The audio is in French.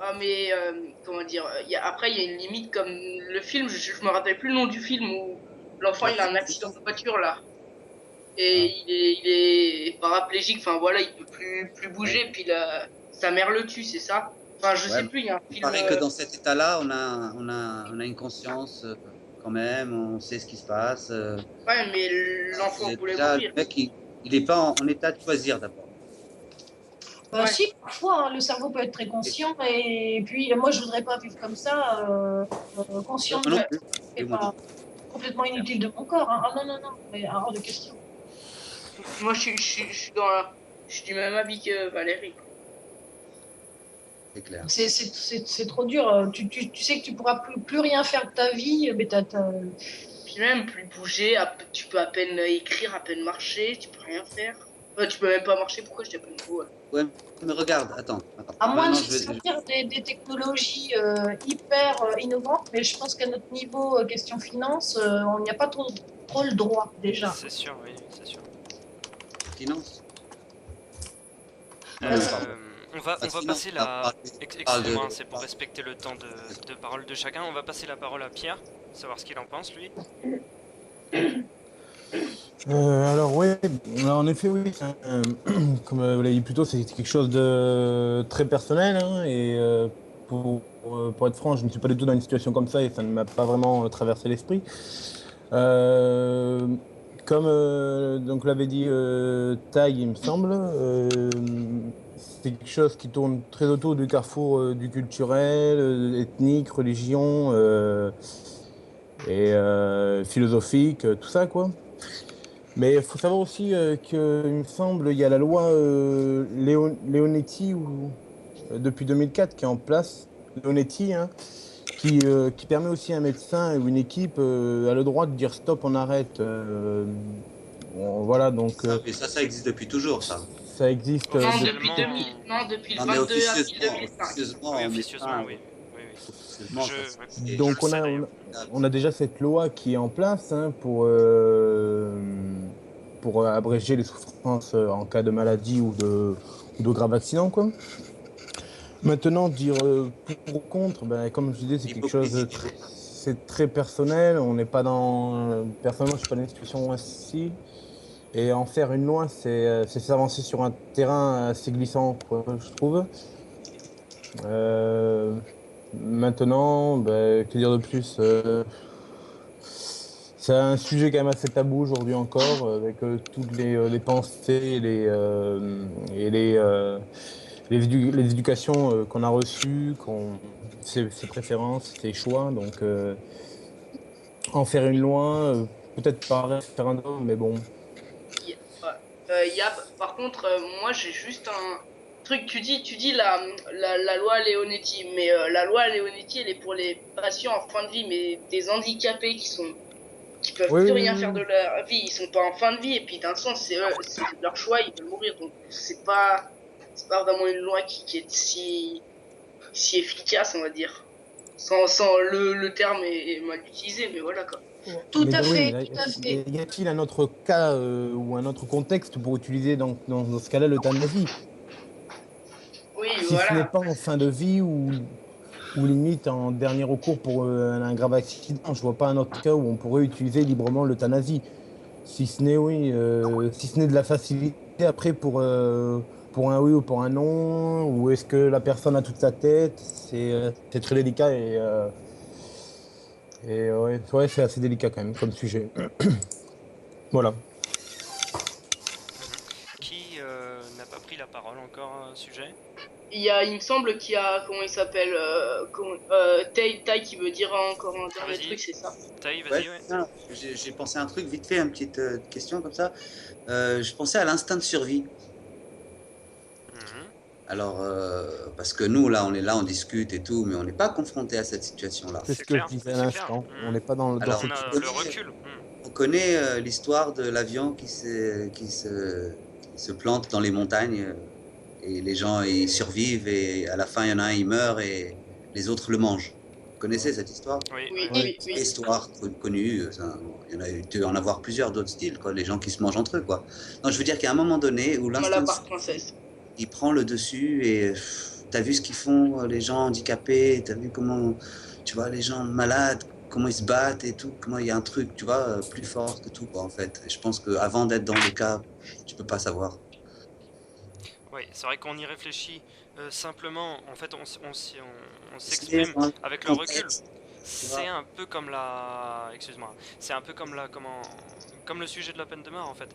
Ah, mais comment dire, après, il y a une limite comme le film, je me rappelle plus le nom du film où l'enfant La il a un fille, c'est accident ça? de voiture là. Et Ah, il est paraplégique, enfin voilà, il peut plus ouais. bouger, puis sa mère le tue, c'est ça? Enfin, je Ouais, sais plus, il y a un il film. paraît que dans cet état-là, on a une conscience quand même, on sait ce qui se passe. Ouais, mais l'enfant Et voulait déjà, le mourir. mec, il est pas en état de choisir d'abord. Ouais. Si, parfois, hein, le cerveau peut être très Et- conscient, et puis moi, je voudrais pas vivre comme ça, ouais, consciente moi non que Ouais. plus. c'est Moi non pas complètement inutile de mon corps. Hein. Ah non, non, non, mais hors de question. Moi, je suis je suis du même avis que Valérie, quoi. c'est clair. C'est trop dur. Tu sais que tu pourras plus rien faire de ta vie, mais Puis même, plus bouger, tu peux à peine écrire, à peine marcher, tu peux rien faire. Tu peux même pas marcher, pourquoi je t'ai pas dit ouais. Ouais, mais regarde, attends. à moins de Maintenant, se sortir des technologies hyper innovantes, mais je pense qu'à notre niveau, question finance, on n'y a pas trop le droit déjà. C'est sûr, oui, c'est sûr. finance. Non, Bah, mais on ça- parle On pas de va finance. passer On la... parle on parle Excusez-moi, hein, c'est pour respecter le temps de parole de chacun. On va passer la parole à Pierre, savoir ce qu'il en pense, lui. Alors ouais, en effet oui, comme vous l'avez dit plus tôt, c'est quelque chose de très personnel hein, et pour être franc, je ne suis pas du tout dans une situation comme ça et ça ne m'a pas vraiment traversé l'esprit. Euh, Comme donc l'avait dit Tai, il me semble, c'est quelque chose qui tourne très autour du carrefour du culturel, ethnique, religion et philosophique, tout ça quoi. Mais il faut savoir aussi qu'il me semble, il y a la loi Leonetti depuis 2004 qui est en place, Leonetti, hein, qui permet aussi à un médecin ou une équipe a le droit de dire stop, on arrête. Voilà, donc ça, mais ça existe depuis toujours, ça. ça existe Non, depuis. depuis Officiellement... 2000, non, depuis le Non, mais 22 avril 2005. Oui, officieusement, en officieusement, médecin, oui. Oui, oui. officieusement, ça Je, je Donc le sais d'ailleurs. on a déjà cette loi qui est en place hein, pour abréger les souffrances en cas de maladie ou de grave accident, quoi. Maintenant, dire pour ou contre, ben, comme je disais, c'est quelque chose l'hypocrisie de du débat. c'est très personnel. On n'est pas dans. Personnellement, je suis pas dans une situation ainsi. Et en faire une loi, c'est s'avancer sur un terrain assez glissant, quoi, je trouve. Euh, Maintenant, ben, que dire de plus c'est un sujet quand même assez tabou aujourd'hui encore, avec toutes les pensées et les éducations qu'on a reçues, ses préférences, ses choix. Donc, en faire une loi, peut-être par référendum, mais bon. Ouais. Par contre, moi j'ai juste un truc. Tu dis la loi Leonetti, mais la loi Leonetti, elle est pour les patients en fin de vie, mais des handicapés qui peuvent Oui, plus oui, rien oui, faire de oui. leur vie, ils sont pas en fin de vie, et puis d'un sens, c'est leur choix, ils veulent mourir, donc c'est pas vraiment une loi qui est si efficace, on va dire. Sans le terme est mal utilisé, mais voilà quoi. Tout à Oui, fait, mais tout à fait. y a-t-il un autre cas ou un autre contexte pour utiliser dans ce cas-là l'euthanasie? Oui, Si ce n'est voilà. pas en fin de vie ou limite en dernier recours pour un grave accident, je vois pas un autre cas où on pourrait utiliser librement l'euthanasie. Si ce n'est oui, si ce n'est de la facilité après pour un oui ou pour un non, ou est-ce que la personne a toute sa tête, c'est très délicat et ouais, c'est assez délicat quand même comme sujet. Voilà. Mhm. Qui n'a pas pris la parole encore à ce sujet? Il me semble qu'il y a, comment il s'appelle, Tai qui veut dire encore un dernier truc, Vas-y, c'est ça? Taï, Ouais, vas-y, ouais. c'est ça. J'ai pensé à un truc vite fait, une petite question comme ça. Je pensais à l'instinct de survie. Mhm. Alors, parce que nous, là, on est là, on discute et tout, mais on n'est pas confronté à cette situation-là. C'est ce C'est que je clair, disais à c'est clair. l'instant. On Mhm. n'est pas dans Alors, On cette a le situation. recul. Mhm. on connaît l'histoire de l'avion qui se plante dans les montagnes et les gens ils survivent et à la fin, il y en a un, il meurt et les autres le mangent. Vous connaissez Ouais. cette histoire? Oui, Oui, oui, Oui. oui. oui, oui. Histoire connue, il y en a eu dû en avoir plusieurs d'autres styles, quoi, les gens qui se mangent entre eux, quoi. Non, je veux dire qu'à un moment donné où Comme à la l'instinct de barre survie, princesse. il prend le dessus et t'as vu ce qu'ils font, les gens handicapés, t'as vu comment, tu vois, les gens malades, comment ils se battent et tout, comment il y a un truc, tu vois, plus fort que tout, quoi, en fait. Et je pense qu'avant d'être dans le cas, tu peux pas savoir. Oui, c'est vrai qu'on y réfléchit simplement, en fait on C'est s'exprime dans le avec le recul. contexte, tu C'est vois. un peu comme la... Excuse-moi. C'est un peu comme la... Comment... Comme le sujet de la peine de mort en fait.